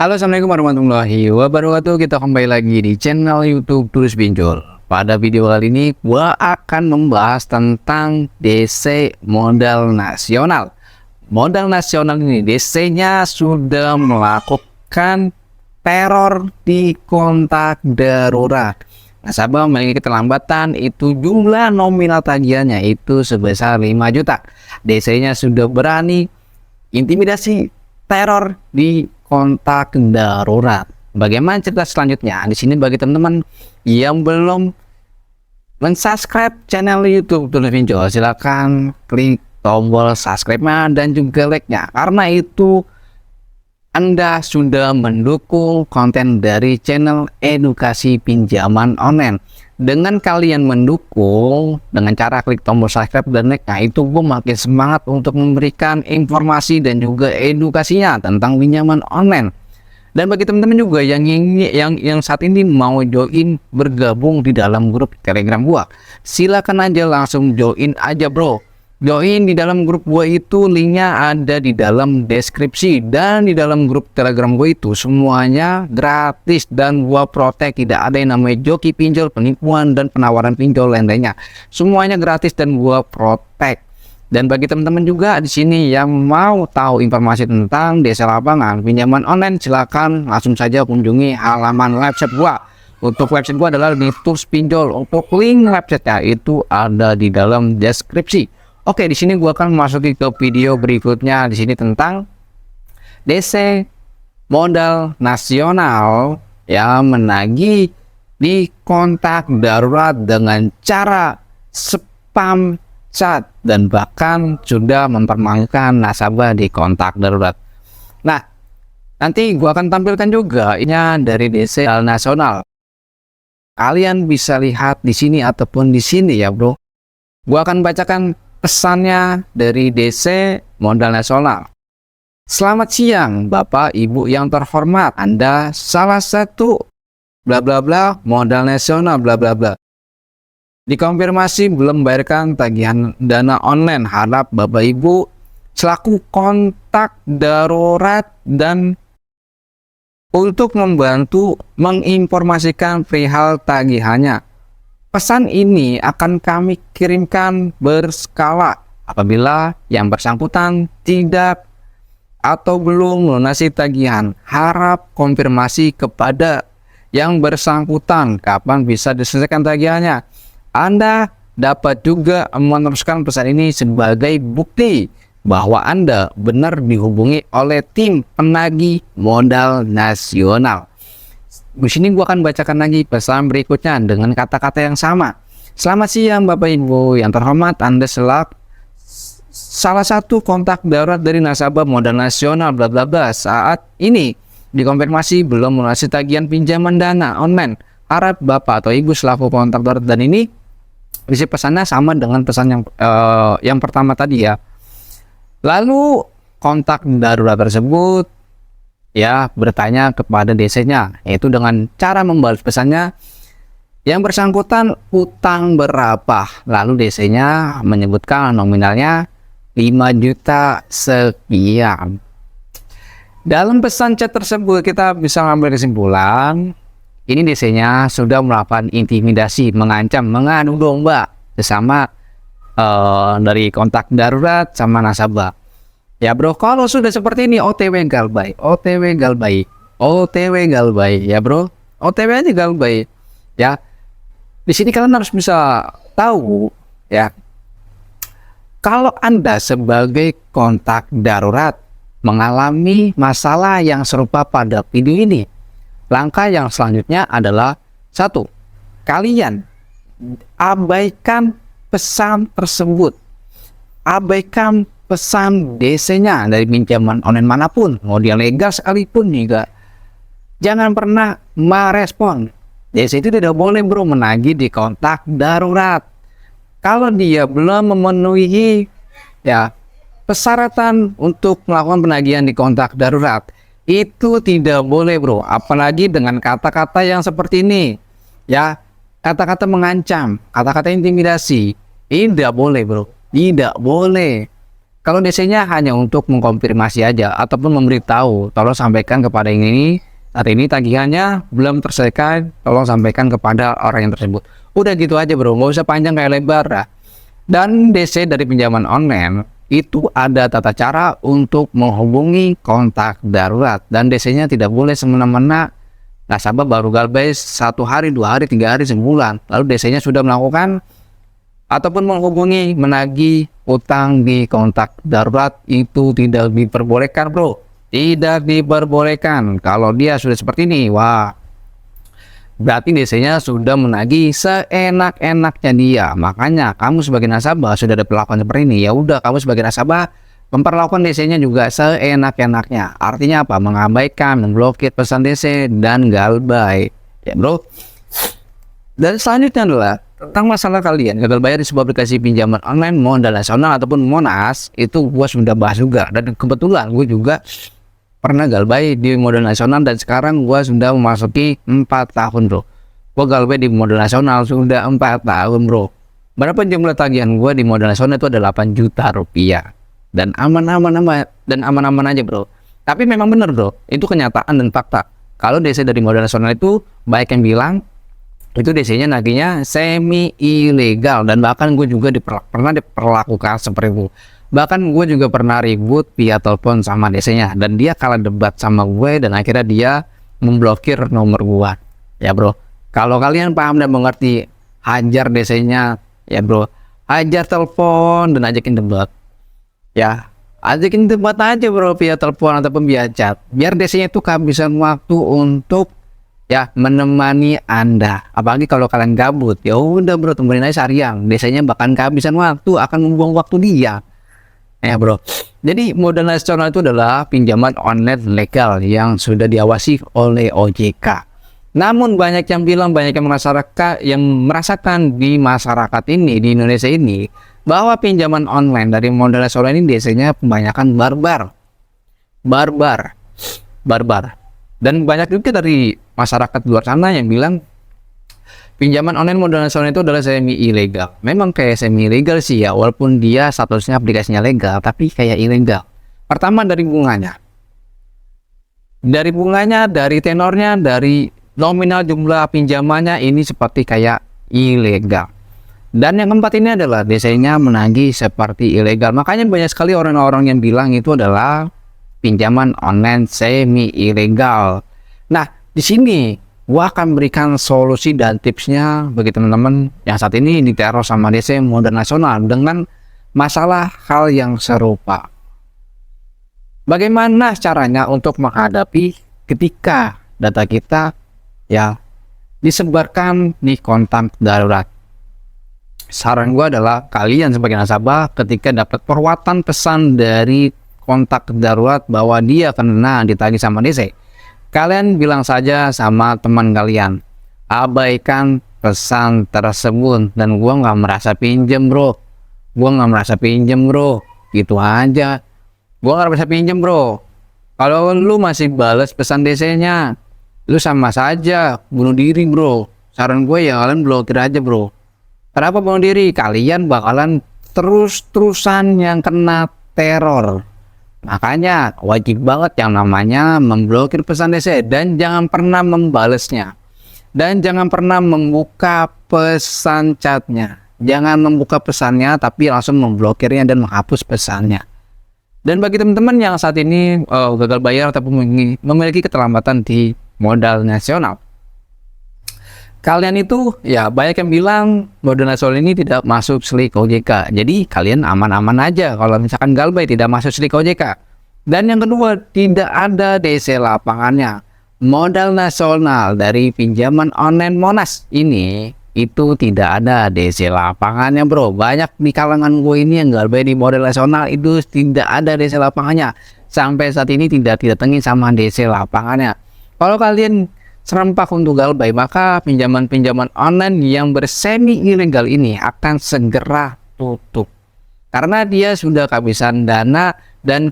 Halo, assalamualaikum warahmatullahi wabarakatuh. Kita kembali lagi di channel YouTube Tulis Pinjol. Pada video kali ini, gua akan membahas tentang DC modal nasional. Modal nasional ini, DC-nya sudah melakukan teror di kontak darurat. Nasabah memiliki keterlambatan, itu jumlah nominal tagihannya itu sebesar 5 juta. DC-nya sudah berani intimidasi teror di kontak darurat. Bagaimana cerita selanjutnya? Di sini bagi teman-teman yang belum mensubscribe channel YouTube Tulis Pinjol, silakan klik tombol subscribe-nya dan juga like-nya. Karena itu Anda sudah mendukung konten dari channel edukasi pinjaman online. Dengan kalian mendukung dengan cara klik tombol subscribe dan like-nya, itu gue makin semangat untuk memberikan informasi dan juga edukasinya tentang pinjaman online. Dan bagi teman-teman juga yang saat ini mau join bergabung di dalam grup Telegram gua, silakan aja langsung join aja bro. Join di dalam grup gua itu, linknya ada di dalam deskripsi. Dan di dalam grup Telegram gua itu semuanya gratis dan gua protek, tidak ada yang namanya joki pinjol, penipuan dan penawaran pinjol lainnya. Semuanya gratis dan gua protek. Dan bagi teman-teman juga di sini yang mau tahu informasi tentang DC lapangan pinjaman online, silakan langsung saja kunjungi halaman website gua. Untuk website gua adalah Tulis Pinjol. Untuk link website-nya itu ada di dalam deskripsi. Oke, di sini gua akan masuki ke video berikutnya di sini tentang DC modal nasional yang menagih di kontak darurat dengan cara spam chat dan bahkan sudah mempermalukan nasabah di kontak darurat. Nah, nanti gua akan tampilkan juga ini dari DC nasional. Kalian bisa lihat di sini ataupun di sini ya, bro. Gua akan bacakan pesannya dari DC modal nasional. Selamat siang Bapak Ibu yang terhormat. Anda salah satu bla bla bla modal nasional bla bla bla. Dikonfirmasi belum membayarkan tagihan dana online. Harap Bapak Ibu selaku kontak darurat dan untuk membantu menginformasikan perihal tagihannya. Pesan ini akan kami kirimkan berskala apabila yang bersangkutan tidak atau belum melunasi tagihan. Harap konfirmasi kepada yang bersangkutan kapan bisa diselesaikan tagihannya. Anda dapat juga meneruskan pesan ini sebagai bukti bahwa Anda benar dihubungi oleh tim penagih modal nasional. Di sini gua akan bacakan lagi pesan berikutnya dengan kata-kata yang sama. Selamat siang Bapak Ibu yang terhormat, Anda selaku salah satu kontak darurat dari nasabah modal nasional bla bla bla. Saat ini dikonfirmasi belum melunasi tagihan pinjaman dana online. Harap Bapak atau Ibu selaku kontak darurat, dan ini isi pesannya sama dengan pesan yang pertama tadi ya. Lalu kontak darurat tersebut ya bertanya kepada DC-nya, yaitu dengan cara membalas pesannya yang bersangkutan utang berapa. Lalu DC-nya menyebutkan nominalnya 5 juta sekian. Dalam pesan chat tersebut kita bisa mengambil kesimpulan ini DC-nya sudah melakukan intimidasi, mengancam, mengadu domba sesama dari kontak darurat sama nasabah. Ya bro, kalau sudah seperti ini OTW galbay, OTW galbay, OTW galbay ya bro, OTW aja galbay ya. Di sini kalian harus bisa tahu ya, kalau Anda sebagai kontak darurat mengalami masalah yang serupa pada video ini, langkah yang selanjutnya adalah satu, kalian abaikan pesan tersebut, abaikan pesan DC-nya dari pinjaman online manapun, mau dia legal sekalipun juga. Jangan pernah merespon. DC itu tidak boleh bro menagih di kontak darurat. Kalau dia belum memenuhi ya persyaratan untuk melakukan penagihan di kontak darurat, itu tidak boleh bro. Apalagi dengan kata-kata yang seperti ini ya, kata-kata mengancam, kata-kata intimidasi, tidak boleh bro, tidak boleh. Kalau DC-nya hanya untuk mengkonfirmasi aja ataupun memberitahu, tolong sampaikan kepada yang ini, saat ini tagihannya belum terselesaikan, tolong sampaikan kepada orang yang tersebut. Udah gitu aja bro, nggak usah panjang kayak lebar ya. Dan DC dari pinjaman online itu ada tata cara untuk menghubungi kontak darurat, dan DC-nya tidak boleh semena-mena nasabah baru galbay 1 hari, 2 hari, 3 hari, sebulan, lalu DC-nya sudah melakukan ataupun menghubungi menagih utang di kontak darurat. Itu tidak diperbolehkan bro, tidak diperbolehkan. Kalau dia sudah seperti ini, wah, berarti DC-nya sudah menagih seenak-enaknya dia. Makanya kamu sebagai nasabah sudah ada perlakuan seperti ini, ya udah kamu sebagai nasabah memperlakukan DC-nya juga seenak-enaknya. Artinya apa? Mengabaikan, memblokir pesan DC dan galbay, ya bro. Dan selanjutnya adalah tentang masalah kalian gagal bayar di sebuah aplikasi pinjaman online modal nasional ataupun Monas. Itu gua sudah bahas juga, dan kebetulan gue juga pernah galbay di modal nasional, dan sekarang gua sudah memasuki 4 tahun bro. Gua galbay di modal nasional sudah 4 tahun bro. Berapa jumlah tagihan gua di modal nasional itu ada 8 juta rupiah, dan aman-aman aja bro. Tapi memang benar bro, itu kenyataan dan fakta. Kalau DC dari modal nasional itu baik yang bilang itu DC-nya nagihnya semi ilegal, dan bahkan gue juga pernah diperlakukan seperti itu. Bahkan gue juga pernah ribut via telepon sama DC-nya, dan dia kalah debat sama gue, dan akhirnya dia memblokir nomor gue. Ya bro, kalau kalian paham dan mengerti, hajar DC-nya ya bro, hajar telepon dan ajakin debat. Ya, ajakin debat aja bro via telepon ataupun via chat, biar DC-nya itu kehabisan waktu untuk ya menemani Anda. Apalagi kalau kalian gabut, ya udah bro, temenin aja seharian. DC-nya bahkan kehabisan waktu, akan membuang waktu dia. Ya bro, jadi modal nasional itu adalah pinjaman online legal yang sudah diawasi oleh OJK. Namun banyak yang bilang, banyak yang merasakan di masyarakat ini, di Indonesia ini, bahwa pinjaman online dari modal nasional ini DC-nya kebanyakan barbar. Dan banyak juga dari masyarakat luar sana yang bilang pinjaman online modal nasional itu adalah semi ilegal. Memang kayak semi ilegal sih ya, walaupun dia statusnya aplikasinya legal, tapi kayak ilegal. Pertama dari bunganya, dari tenornya, dari nominal jumlah pinjamannya, ini seperti kayak ilegal. Dan yang keempat ini adalah DC-nya menagih seperti ilegal. Makanya banyak sekali orang-orang yang bilang itu adalah pinjaman online semi ilegal. Nah, di sini gua akan berikan solusi dan tipsnya bagi teman-teman yang saat ini diteror sama DC modal nasional dengan masalah hal yang serupa. Bagaimana caranya untuk menghadapi ketika data kita ya disebarkan di kontak darurat? Saran gua adalah kalian sebagai nasabah ketika dapat perwatan pesan dari kontak darurat bahwa dia kena ditagih sama DC, kalian bilang saja sama teman kalian, abaikan pesan tersebut, dan gua nggak merasa pinjem bro, gitu aja. Gua nggak merasa pinjem bro. Kalau lu masih balas pesan DC-nya, lu sama saja bunuh diri bro. Saran gue ya kalian blokir aja bro. Kenapa bunuh diri? Kalian bakalan terus-terusan yang kena teror. Makanya wajib banget yang namanya memblokir pesan DC, dan jangan pernah membalesnya, dan jangan pernah membuka pesan chatnya. Jangan membuka pesannya tapi langsung memblokirnya dan menghapus pesannya. Dan bagi teman-teman yang saat ini gagal bayar ataupun memiliki keterlambatan di modal nasional, kalian itu ya banyak yang bilang modal nasional ini tidak masuk slik OJK. Jadi kalian aman-aman aja kalau misalkan galbay tidak masuk slik OJK. Dan yang kedua, tidak ada DC lapangannya. Modal nasional dari pinjaman online Monas ini itu tidak ada DC lapangannya bro. Banyak di kalangan gue ini yang galbay di modal nasional itu tidak ada DC lapangannya. Sampai saat ini tidak didatangi sama DC lapangannya. Kalau kalian serempak untuk galbay, maka pinjaman-pinjaman online yang bersemi ilegal ini akan segera tutup karena dia sudah kehabisan dana, dan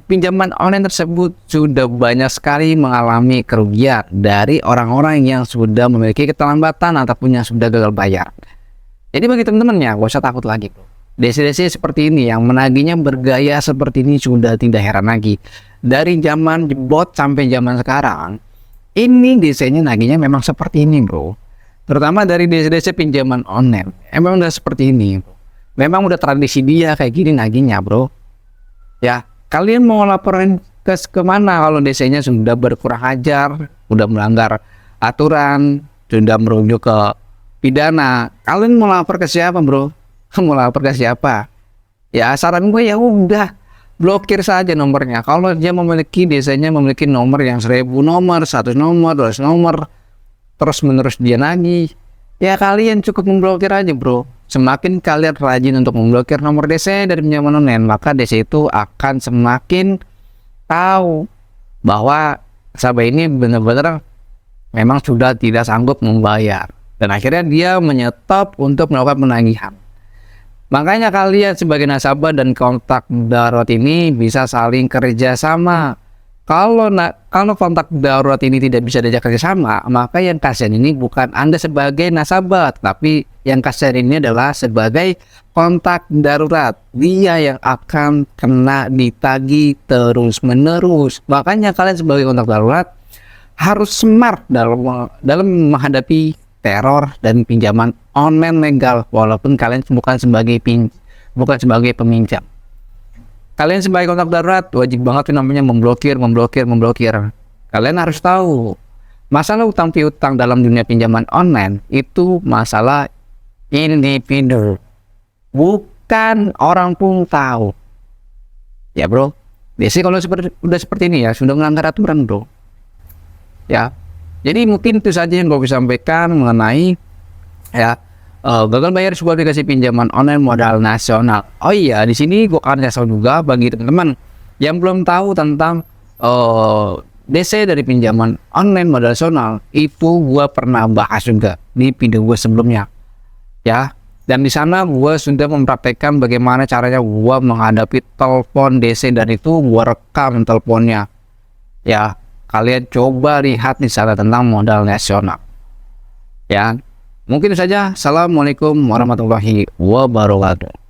pinjaman online tersebut sudah banyak sekali mengalami kerugian dari orang-orang yang sudah memiliki keterlambatan ataupun yang sudah gagal bayar. Jadi bagi teman-teman ya, gak usah takut lagi bro. DC-DC seperti ini yang menagihnya bergaya seperti ini sudah tidak heran lagi. Dari zaman bot sampai zaman sekarang, ini DC-nya nagihnya memang seperti ini, bro. Terutama dari DC-DC pinjaman online, emang udah seperti ini, bro. Memang udah tradisi dia kayak gini nagihnya, bro. Ya, kalian mau laporan kemana kalau DC-nya sudah berkurang ajar, sudah melanggar aturan, sudah merujuk ke pidana? Kalian mau lapor ke siapa, bro? Mau lapor ke siapa? Ya saran gue ya udah blokir saja nomornya. Kalau dia memiliki DC-nya memiliki nomor yang 1000 nomor, 100 nomor, 200 nomor, terus menerus dia nagih, ya kalian cukup memblokir aja, bro. Semakin kalian rajin untuk memblokir nomor DC dari pinjaman online, maka DC itu akan semakin tahu bahwa nasabah ini benar-benar memang sudah tidak sanggup membayar, dan akhirnya dia menyetop untuk melakukan penagihan. Makanya kalian sebagai nasabah dan kontak darurat ini bisa saling kerjasama. Kalau kontak darurat ini tidak bisa diajak kerjasama, maka yang kasihan ini bukan Anda sebagai nasabah, tapi yang kasihan ini adalah sebagai kontak darurat. Dia yang akan kena ditagih terus menerus. Makanya kalian sebagai kontak darurat harus smart dalam menghadapi teror dan pinjaman online legal, walaupun kalian bukan sebagai peminjam. Kalian sebagai kontak darurat wajib banget namanya memblokir. Kalian harus tahu, masalah utang piutang dalam dunia pinjaman online itu masalah individu, bukan orang pun tahu. Ya bro, biasanya kalau udah seperti ini ya sudah melanggar aturan, bro. Ya, jadi mungkin itu saja yang gue bisa sampaikan mengenai ya gagal bayar sebuah aplikasi pinjaman online modal nasional. Oh iya, di sini gue akan kasih juga bagi teman-teman yang belum tahu tentang DC dari pinjaman online modal nasional. Itu gue pernah bahas juga di video gue sebelumnya, ya. Dan di sana gue sudah mempraktekkan bagaimana caranya gue menghadapi telepon DC, dan itu gue rekam teleponnya. Ya, kalian coba lihat di sana tentang modal nasional. Ya, mungkin saja. Assalamualaikum warahmatullahi wabarakatuh.